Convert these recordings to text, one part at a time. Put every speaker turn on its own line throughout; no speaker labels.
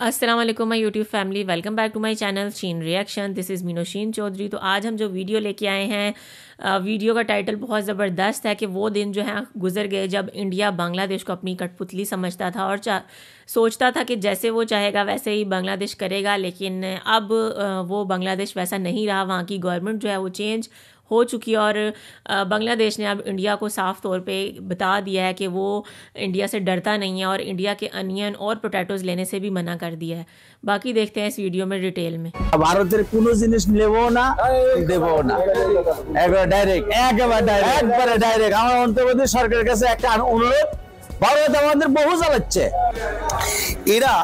अस्सलाम वालेकुम my YouTube family, welcome back to my channel Sheen reaction. This is Minoshin Chowdhury. तो आज हम जो वीडियो लेके आए हैं, वीडियो का टाइटल बहुत ज़बरदस्त है कि वो दिन जो है गुजर गए जब इंडिया बांग्लादेश को अपनी कठपुतली समझता था और सोचता था कि जैसे वो चाहेगा वैसे ही बांग्लादेश करेगा। लेकिन अब वो बांग्लादेश वैसा नहीं रहा। वहाँ की गवर्नमेंट जो है वो चेंज हो चुकी और बांग्लादेश ने अब इंडिया को साफ़ तौर पे बता दिया है कि वो इंडिया से डरता नहीं है और इंडिया के अनियन और पोटैटोज लेने से भी मना कर दिया है। बाकी देखते हैं इस वीडियो में डिटेल में।
ভারতের কোনো জিনিস নেবো না দেবো না, একবারে ডাইরেক্ট আমার অন্তর্বর্তী সরকারের কাছে একটা অনুরোধ। ভারত আমাদের বহু জ্বালাচ্ছে,
এরা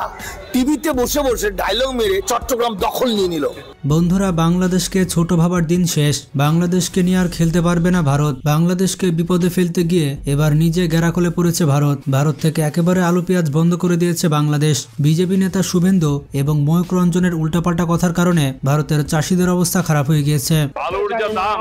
টিভিতে বসে বসে ডায়লগ মেরে চট্টগ্রাম দখল নিয়ে নিল।
বন্ধুরা, বাংলাদেশকে ছোট ভাবার দিন শেষ। বাংলাদেশকে নিয়ে আর খেলতে পারবে না ভারত। বাংলাদেশকে বিপদে ফেলতে গিয়ে এবার নিজে গেরাকলে পড়েছে ভারত। ভারত থেকে একেবারে আলু পেঁয়াজ বন্ধ করে দিয়েছে বাংলাদেশ। বিজেপি নেতা শুভেন্দু এবং ময়ূক রঞ্জনের উল্টাপাল্টা কথার কারণে ভারতের চাষিদের অবস্থা খারাপ হয়ে গিয়েছে।
আলুর যে দাম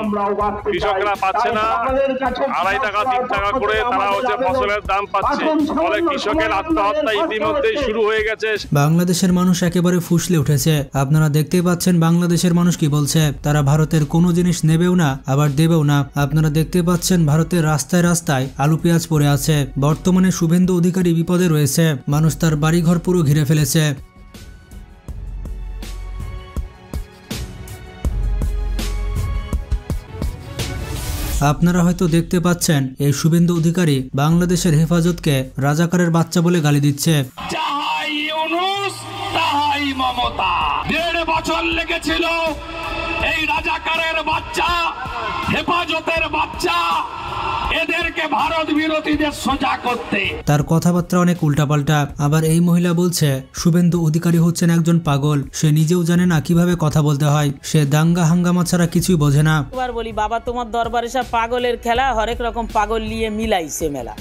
কৃষকরা পাচ্ছে না, 2.5 টাকা 3 টাকা করে তারা ফসলের দাম পাচ্ছে, ফলে কৃষকের আত্মহত্যা ইতিমধ্যেই শুরু হয়ে গেছে।
বাংলাদেশের মানুষ একেবারে ফুসলে উঠেছে। আপনারা দেখতেই পাচ্ছেন বাংলাদেশের মানুষ কি বলছে। তারা ভারতের কোনো জিনিস নেবেও না আবার দেবেও না। আপনারা দেখতে পাচ্ছেন ভারতের রাস্তায় রাস্তায় আলু পেঁয়াজ পড়ে আছে। বর্তমানে শুভেন্দু অধিকারী বিপদে রয়েছে। মানুষ তার বাড়িঘর পুরো ঘিরে ফেলেছে। আপনারা হয়তো দেখতে পাচ্ছেন এই শুভেন্দু অধিকারী বাংলাদেশের হেফাজতকে রাজাকারের বাচ্চা বলে গালি দিচ্ছে।
1.5 বছর লেগেছিল এই রাজাকারের বাচ্চা, হেফাজতের বাচ্চা এদেরকে ভারত বিরোধীদের সোজা করতে।
তার কথাবার্তা অনেক উল্টাপাল্টা। আবার এই মহিলা বলছে শুভেন্দু অধিকারী হচ্ছেন একজন পাগল। সে নিজেও জানে না কিভাবে কথা বলতে হয়। সে দাঙ্গা হাঙ্গামা ছাড়া কিছুই বোঝে না।
এবার বলি বাবা, তোমার দরবারে সব পাগলের খেলা, হরেক রকম পাগল নিয়ে মিলাইছে মেলা।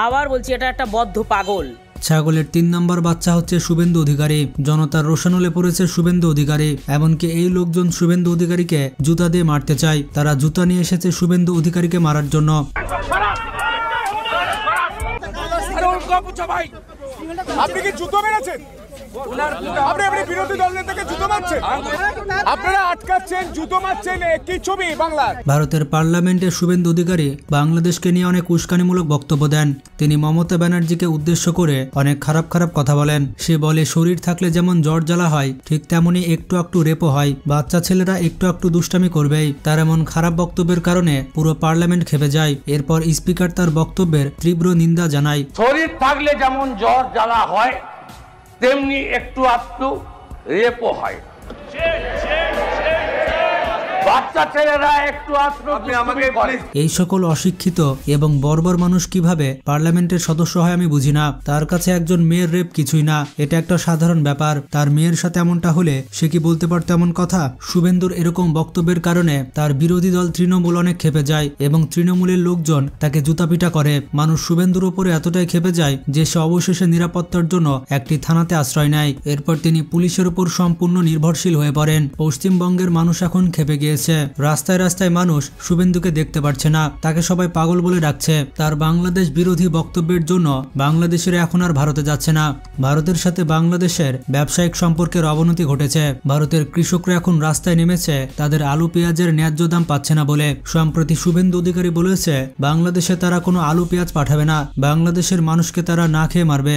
আবার বলছি এটা একটা বদ্ধ পাগল।
ছাগলের 3 নম্বর বাচ্চা হচ্ছে শুভেন্দু অধিকারী। জনতার রোশানলে পড়েছে শুভেন্দু অধিকারী। এমনকি এই লোকজন শুভেন্দু অধিকারীকে জুতা দিয়ে মারতে চায়। তারা জুতা নিয়ে এসেছে শুভেন্দু অধিকারীকে মারার জন্য।
আপনি কি জুতো মেরেছেন? আপনি বিরোধী দল নেতাকে জুতো মারছেন, আপনারা আটকাচ্ছেন, জুতো মারছেন। কি ছবি বাংলার?
ভারতের পার্লামেন্টে শুভেন্দু অধিকারী বাংলাদেশকে নিয়ে অনেক উস্কানিমূলক বক্তব্য দেন। তিনি মমতা ব্যানার্জিকে উদ্দেশ্য করে অনেক খারাপ খারাপ কথা বলেন। সে বলে শরীর থাকলে যেমন জ্বর জ্বালা হয় ঠিক তেমনি একটু একটু রেপো হয়। বাচ্চা ছেলেরা একটু একটু দুষ্টামি করবেই। তার এমন খারাপ বক্তব্যের কারণে পুরো পার্লামেন্ট খেপে যায়। এরপর স্পিকার তার বক্তব্যের তীব্র নিন্দা জানায়।
শরীর থাকলে যেমন জ্বর জ্বালা হয় তেমনি একটু একটু রেপও হয়।
এই সকল অশিক্ষিত এবং বর্বর মানুষ কিভাবে পার্লামেন্টের সদস্য হয় আমি বুঝি না। তার কাছে একজন মেয়ের রেপ কিছুই না, এটা একটা সাধারণ ব্যাপার। তার মেয়ের সাথে এমনটা হলে সে কি বলতে পারতো এমন কথা? শুভেন্দুর এরকম বক্তব্যের কারণে তার বিরোধী দল তৃণমূল অনেক খেপে যায় এবং তৃণমূলের লোকজন তাকে জুতাপিটা করে। মানুষ শুভেন্দুর উপরে এতটাই খেপে যায় যে সে অবশেষে নিরাপত্তার জন্য একটি থানাতে আশ্রয় নেয়। এরপর তিনি পুলিশের উপর সম্পূর্ণ নির্ভরশীল হয়ে পড়েন। পশ্চিমবঙ্গের মানুষ এখন খেপে গিয়েছে। রাস্তায় রাস্তায় মানুষ শুভেন্দুকে দেখতে পারছে না, তাকে সবাই পাগল বলে ডাকছে। তার বাংলাদেশ বিরোধী বক্তব্যের জন্য বাংলাদেশের এখন আর ভারতে যাচ্ছে না। ভারতের সাথে বাংলাদেশের ব্যবসায়িক সম্পর্কের অবনতি ঘটেছে। ভারতের কৃষকরা এখন রাস্তায় নেমেছে তাদের আলু পেঁয়াজের ন্যায্য দাম পাচ্ছে না বলে। সম্প্রতি শুভেন্দু অধিকারী বলেছে বাংলাদেশে তারা কোনো আলু পেঁয়াজ পাঠাবে না, বাংলাদেশের মানুষকে তারা না খেয়ে মারবে।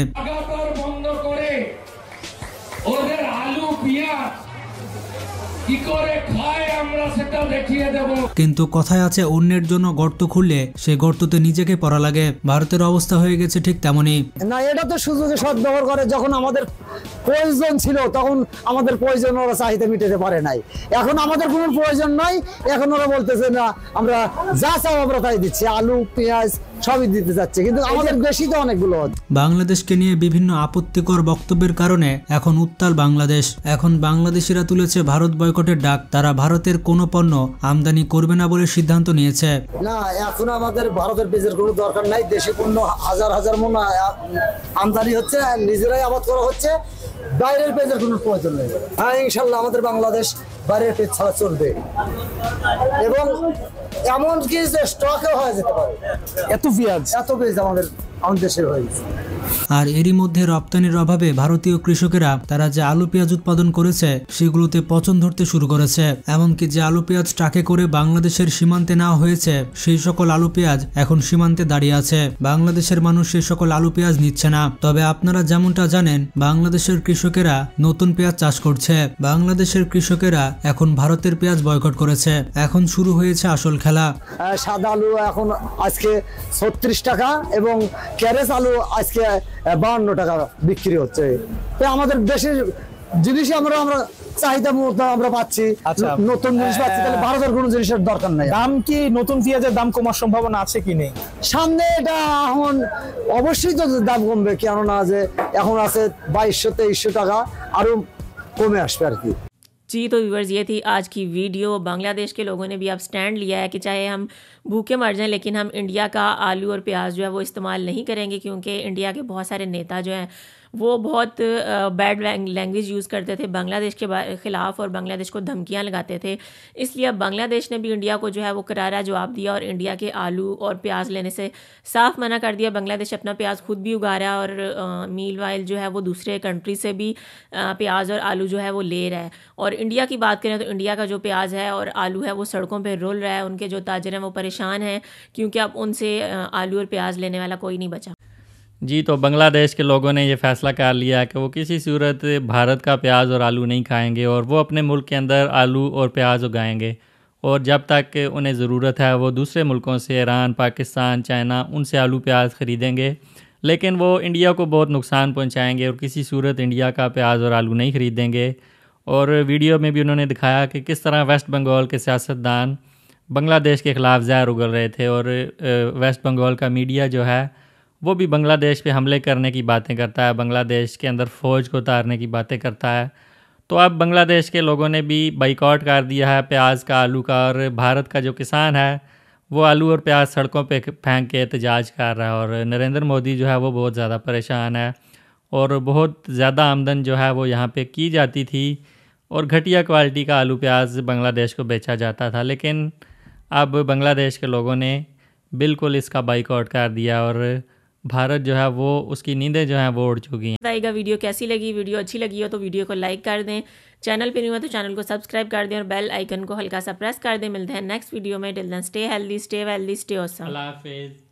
কিন্তু কথায় আছে অন্যের জন্য গর্ত খুললে সে গর্ততে নিজেকে পড়া লাগে। ভারতের অবস্থা হয়ে গেছে ঠিক তেমনই।
না, এটা তো সুযোগে সদ্ব্যবহার করে। যখন আমাদের প্রয়োজন ছিল তখন আমাদের প্রয়োজন ওরা চাহিদা মিটাতে পারে নাই। এখন আমাদের কোনো প্রয়োজন নাই, এখন ওরা বলতেছে না আমরা যা চাও আমরা তাই দিচ্ছি, আলু পেঁয়াজ সবই দিতে যাচ্ছে, কিন্তু আমাদের বেশি তো অনেকগুলো।
বাংলাদেশকে নিয়ে বিভিন্ন আপত্তিকর বক্তব্যের কারণে এখন উত্তাল বাংলাদেশ। এখন বাংলাদেশিরা তুলেছে ভারত বয়কটের ডাক। তারা ভারতের কোনো পণ্য আমদানি করবে না বলে সিদ্ধান্ত নিয়েছে।
না, এখন আমাদের ভারতের পেঁয়াজের কোনো দরকার নাই। দেশে পণ্য হাজার হাজার মন আমদানি হচ্ছে, নিজেরাই আবাদ করা হচ্ছে, বাইরের পেঁয়াজের কোনো প্রয়োজন নেই। হ্যাঁ, ইনশাল্লাহ আমাদের বাংলাদেশ বাইরের পেঁয়াজ ছাড়া চলবে এবং এমনকি যে স্টকে হয়ে যেতে পারে। এত পেঁয়াজ আমাদের দেশের হয়ে গেছে।
আর এরই মধ্যে রপ্তানির অভাবে ভারতীয় কৃষকেরা তারা যে আলু পেঁয়াজ উৎপাদন করেছে সেগুলোতে পচন ধরতে শুরু করেছে। এমনকি যে আলু পেঁয়াজ ট্রাকে করে বাংলাদেশের সীমান্তে নেওয়া হয়েছে সেই সকল আলু পেঁয়াজ এখন সীমান্তে দাঁড়িয়ে আছে। বাংলাদেশের মানুষ সেই সকল আলু পেঁয়াজ নিচ্ছে না। তবে আপনারা যেমনটা জানেন বাংলাদেশের কৃষকেরা নতুন পেঁয়াজ চাষ করছে। বাংলাদেশের কৃষকেরা এখন ভারতের পেঁয়াজ বয়কট করেছে। এখন শুরু হয়েছে আসল খেলা।
সাদা আলু এখন আজকে 36 টাকা এবং ক্যারেজ আলু আজকে 52 টাকা বিক্রি হচ্ছে। আমাদের দেশের জিনিস আমরা চাহিদা মতো আমরা পাচ্ছি, নতুন জিনিস পাচ্ছি, তাহলে ভারতের কোনো জিনিসের দরকার নাই।
দাম কি নতুন পেঁয়াজের দাম কমার সম্ভাবনা আছে কি নেই?
সামনে এটা এখন অবশ্যই তো দাম কমবে, কেননা যে এখন আছে 2200-2300 টাকা, আরো কমে আসবে আর কি।
जी तो व्यूअर्स ये थी आज की वीडियो। बांग्लादेश के लोगों ने भी अब स्टैंड लिया है कि चाहे हम भूखे मर जाएं लेकिन हम इंडिया का आलू और प्याज जो है वो इस्तेमाल नहीं करेंगे, क्योंकि इंडिया के बहुत सारे नेता जो हैं वो बहुत बैड लैंग्वेज यूज़ करते थे बांग्लादेश के ख़िलाफ़ और बांग्लादेश को धमकियां लगाते थे। इसलिए अब बांग्लादेश ने भी इंडिया को जो है वो करारा जवाब दिया और इंडिया के आलू और प्याज लेने से साफ मना कर दिया। बांग्लादेश अपना प्याज खुद भी उगा रहा है और मील वाइल जो है वो दूसरे कंट्री से भी प्याज और आलू जो है वो ले रहा है। और इंडिया की बात करें तो इंडिया का जो प्याज है और आलू है वो सड़कों पर रुल रहा है। उनके जो ताजर हैं वो परेशान हैं क्योंकि अब उनसे आलू और प्याज लेने वाला कोई नहीं बचा।
जी तो बांग्लादेश के लोगों ने ये फ़ैसला कर लिया कि वो किसी सूरत भारत का प्याज और आलू नहीं खाएंगे और वो अपने मुल्क के अंदर आलू और प्याज उगाएंगे। और जब तक उन्हें ज़रूरत है वो दूसरे मुल्कों से ईरान, पाकिस्तान, चाइना उनसे आलू प्याज ख़रीदेंगे, लेकिन वो इंडिया को बहुत नुकसान पहुँचाएँगे और किसी सूरत इंडिया का प्याज और आलू नहीं ख़रीदेंगे। और वीडियो में भी उन्होंने दिखाया कि किस तरह वेस्ट बंगाल के सियासतदान बांग्लादेश के ख़िलाफ़ ज़हर उगल रहे थे और वेस्ट बंगाल का मीडिया जो है वो भी बांग्लादेश पे हमले करने की बातें करता है, बांग्लादेश के अंदर फ़ौज को उतारने की बातें करता है। तो अब बांग्लादेश के लोगों ने भी बाइकआउट कर दिया है प्याज का, आलू का, और भारत का जो किसान है वो आलू और प्याज सड़कों पे फेंक के एहतजाज कर रहा है। और नरेंद्र मोदी जो है वो बहुत ज़्यादा परेशान है और बहुत ज़्यादा आमदन जो है वो यहाँ पे की जाती थी और घटिया क्वालिटी का आलू प्याज बांग्लादेश को बेचा जाता था। लेकिन अब बांग्लादेश के लोगों ने बिल्कुल इसका बाइकआउट कर दिया और भारत जो है वो उसकी नींदें जो हैं वो उड़ चुकी हैं।
बताइएगा वीडियो कैसी लगी। वीडियो अच्छी लगी हो तो वीडियो को लाइक कर दें, चैनल पे नहीं हुआ तो चैनल को सब्सक्राइब कर दें और बेल आइकन को हल्का सा प्रेस कर दें। मिलते हैं नेक्स्ट वीडियो में। Till then stay healthy, stay wealthy, stay awesome.
अल्लाह हाफिज़।